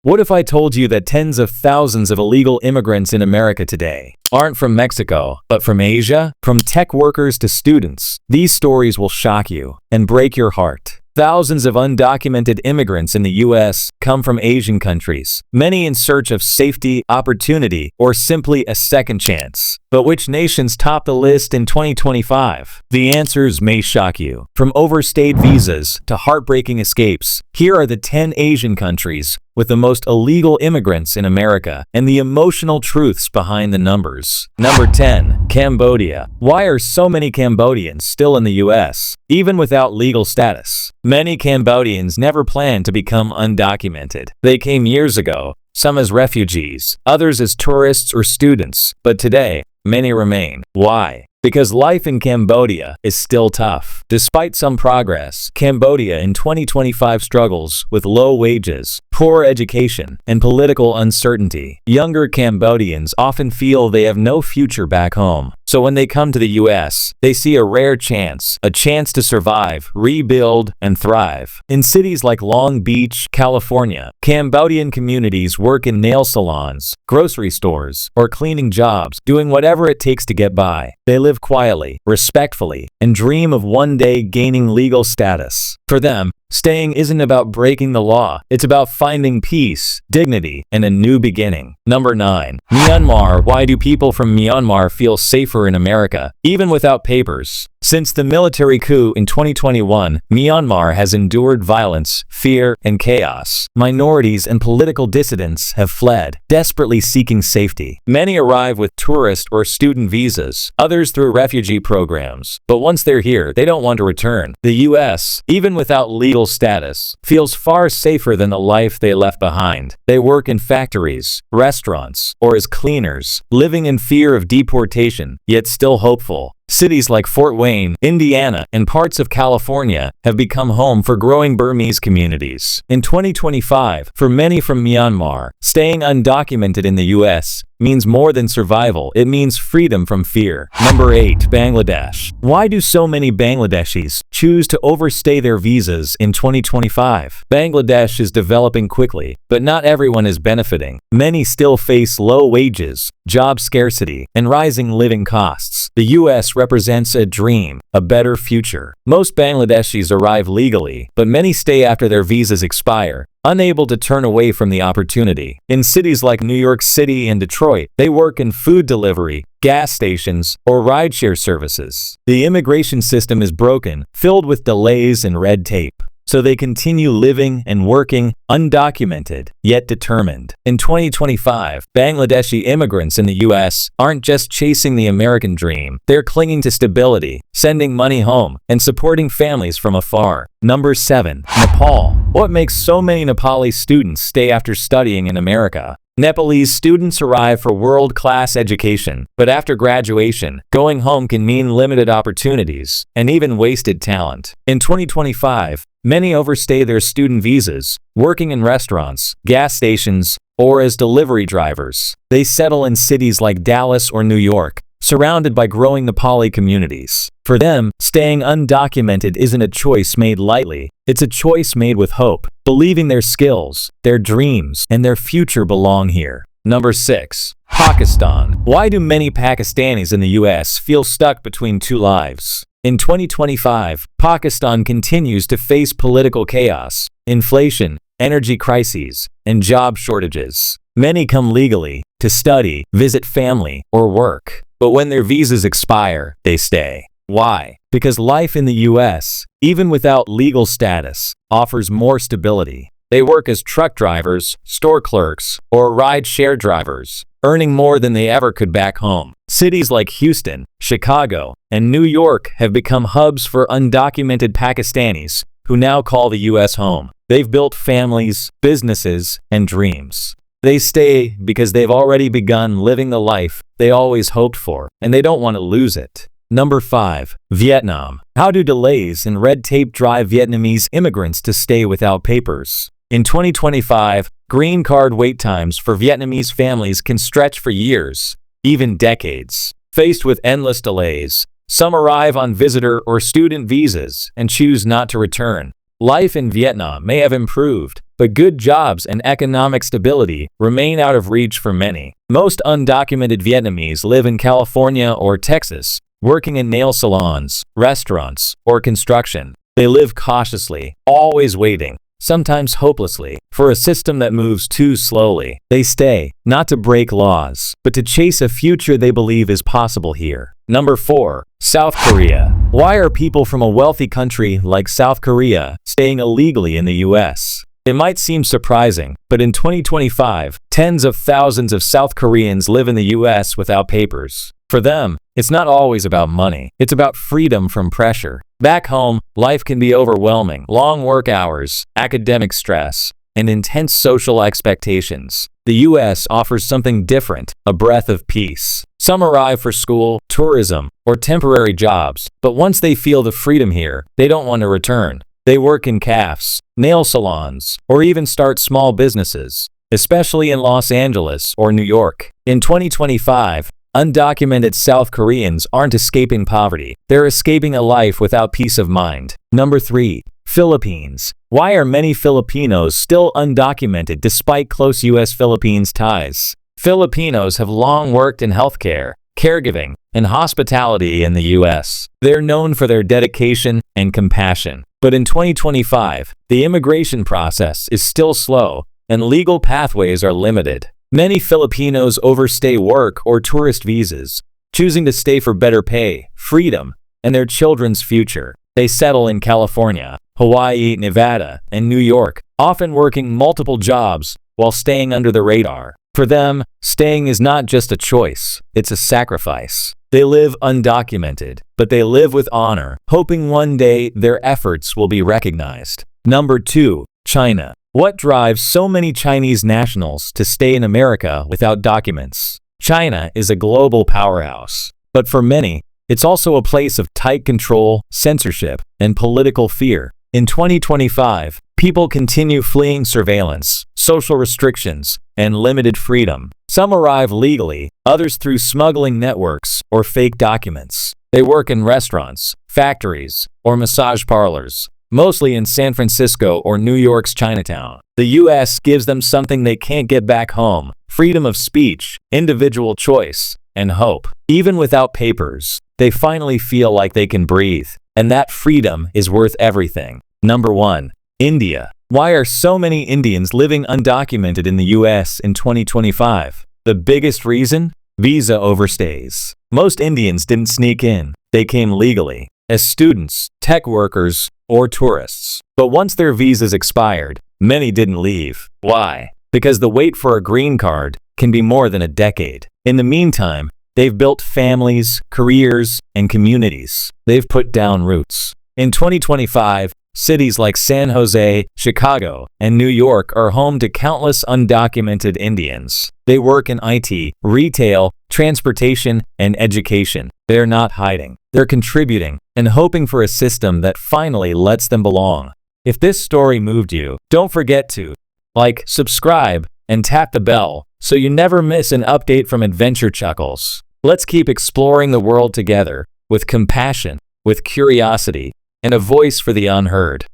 What if I told you that tens of thousands of illegal immigrants in America today aren't from Mexico, but from Asia? From tech workers to students, these stories will shock you and break your heart. Thousands of undocumented immigrants in the U.S. come from Asian countries, many in search of safety, opportunity, or simply a second chance. But which nations top the list in 2025? The answers may shock you. From overstayed visas to heartbreaking escapes, here are the 10 Asian countries with the most illegal immigrants in America and the emotional truths behind the numbers. Number 10. Cambodia. Why are so many Cambodians still in the U.S., even without legal status? Many Cambodians never planned to become undocumented. They came years ago, some as refugees, others as tourists or students, but today, many remain. Why? Because life in Cambodia is still tough. Despite some progress, Cambodia in 2025 struggles with low wages, poor education, and political uncertainty. Younger Cambodians often feel they have no future back home. So when they come to the U.S., they see a rare chance, a chance to survive, rebuild, and thrive. In cities like Long Beach, California, Cambodian communities work in nail salons, grocery stores, or cleaning jobs, doing whatever it takes to get by. They live quietly, respectfully, and dream of one day gaining legal status. For them, staying isn't about breaking the law, it's about finding peace, dignity, and a new beginning. Number 9. Myanmar. Why do people from Myanmar feel safer in America, even without papers? Since the military coup in 2021, Myanmar has endured violence, fear, and chaos. Minorities and political dissidents have fled, desperately seeking safety. Many arrive with tourist or student visas, others through refugee programs. But once they're here, they don't want to return. The U.S., even without legal status, feels far safer than the life they left behind. They work in factories, restaurants, or as cleaners, living in fear of deportation, yet still hopeful. Cities like Fort Wayne, Indiana, and parts of California have become home for growing Burmese communities. In 2025, for many from Myanmar, staying undocumented in the U.S. means more than survival, it means freedom from fear. Number 8. Bangladesh. Why do so many Bangladeshis choose to overstay their visas in 2025? Bangladesh is developing quickly, but not everyone is benefiting. Many still face low wages, job scarcity, and rising living costs. The U.S. represents a dream, a better future. Most Bangladeshis arrive legally, but many stay after their visas expire, unable to turn away from the opportunity. In cities like New York City and Detroit, they work in food delivery, gas stations, or rideshare services. The immigration system is broken, filled with delays and red tape. So they continue living and working undocumented, yet determined. In 2025, Bangladeshi immigrants in the U.S. aren't just chasing the American dream, they're clinging to stability, sending money home, and supporting families from afar. Number 7. Nepal. What makes so many Nepali students stay after studying in America? Nepalese students arrive for world-class education, but after graduation, going home can mean limited opportunities and even wasted talent. In 2025, many overstay their student visas, working in restaurants, gas stations, or as delivery drivers. They settle in cities like Dallas or New York, surrounded by growing Nepali communities. For them, staying undocumented isn't a choice made lightly, it's a choice made with hope, believing their skills, their dreams, and their future belong here. Number 6. Pakistan. Why do many Pakistanis in the U.S. feel stuck between two lives? In 2025, Pakistan continues to face political chaos, inflation, energy crises, and job shortages. Many come legally, to study, visit family, or work. But when their visas expire, they stay. Why? Because life in the U.S., even without legal status, offers more stability. They work as truck drivers, store clerks, or ride-share drivers, earning more than they ever could back home. Cities like Houston, Chicago, and New York have become hubs for undocumented Pakistanis who now call the U.S. home. They've built families, businesses, and dreams. They stay because they've already begun living the life they always hoped for, and they don't want to lose it. Number 5. Vietnam. How do delays and red tape drive Vietnamese immigrants to stay without papers? In 2025, green card wait times for Vietnamese families can stretch for years, even decades. Faced with endless delays, some arrive on visitor or student visas and choose not to return. Life in Vietnam may have improved, but good jobs and economic stability remain out of reach for many. Most undocumented Vietnamese live in California or Texas, working in nail salons, restaurants, or construction. They live cautiously, always waiting, sometimes hopelessly, for a system that moves too slowly. They stay, not to break laws, but to chase a future they believe is possible here. Number 4. South Korea. Why are people from a wealthy country like South Korea staying illegally in the US? It might seem surprising, but in 2025, tens of thousands of South Koreans live in the US without papers. For them, it's not always about money. It's about freedom from pressure. Back home, life can be overwhelming. Long work hours, academic stress, and intense social expectations. The US offers something different, a breath of peace. Some arrive for school, tourism, or temporary jobs, but once they feel the freedom here, they don't want to return. They work in cafes, nail salons, or even start small businesses, especially in Los Angeles or New York. In 2025, undocumented South Koreans aren't escaping poverty. They're escaping a life without peace of mind. Number 3. Philippines. Why are many Filipinos still undocumented despite close US-Philippines ties? Filipinos have long worked in healthcare, caregiving, and hospitality in the US. They're known for their dedication and compassion. But in 2025, the immigration process is still slow, and legal pathways are limited. Many Filipinos overstay work or tourist visas, choosing to stay for better pay, freedom, and their children's future. They settle in California, Hawaii, Nevada, and New York, often working multiple jobs while staying under the radar. For them, staying is not just a choice, it's a sacrifice. They live undocumented, but they live with honor, hoping one day their efforts will be recognized. Number 2. China. What drives so many Chinese nationals to stay in America without documents? China is a global powerhouse, but for many, it's also a place of tight control, censorship, and political fear. In 2025, people continue fleeing surveillance, social restrictions, and limited freedom. Some arrive legally, others through smuggling networks or fake documents. They work in restaurants, factories, or massage parlors, mostly in San Francisco or New York's Chinatown. The US gives them something they can't get back home: freedom of speech, individual choice, and hope. Even without papers, they finally feel like they can breathe, and that freedom is worth everything. Number 1. India. Why are so many Indians living undocumented in the US in 2025? The biggest reason? Visa overstays. Most Indians didn't sneak in. They came legally, as students, tech workers, or tourists. But once their visas expired, many didn't leave. Why? Because the wait for a green card can be more than a decade. In the meantime, they've built families, careers, and communities. They've put down roots. In 2025, cities like San Jose, Chicago, and New York are home to countless undocumented Indians. They work in IT, retail, transportation, and education. They're not hiding. They're contributing and hoping for a system that finally lets them belong. If this story moved you, don't forget to like, subscribe, and tap the bell so you never miss an update from Adventure Chuckles. Let's keep exploring the world together with compassion, with curiosity, and a voice for the unheard.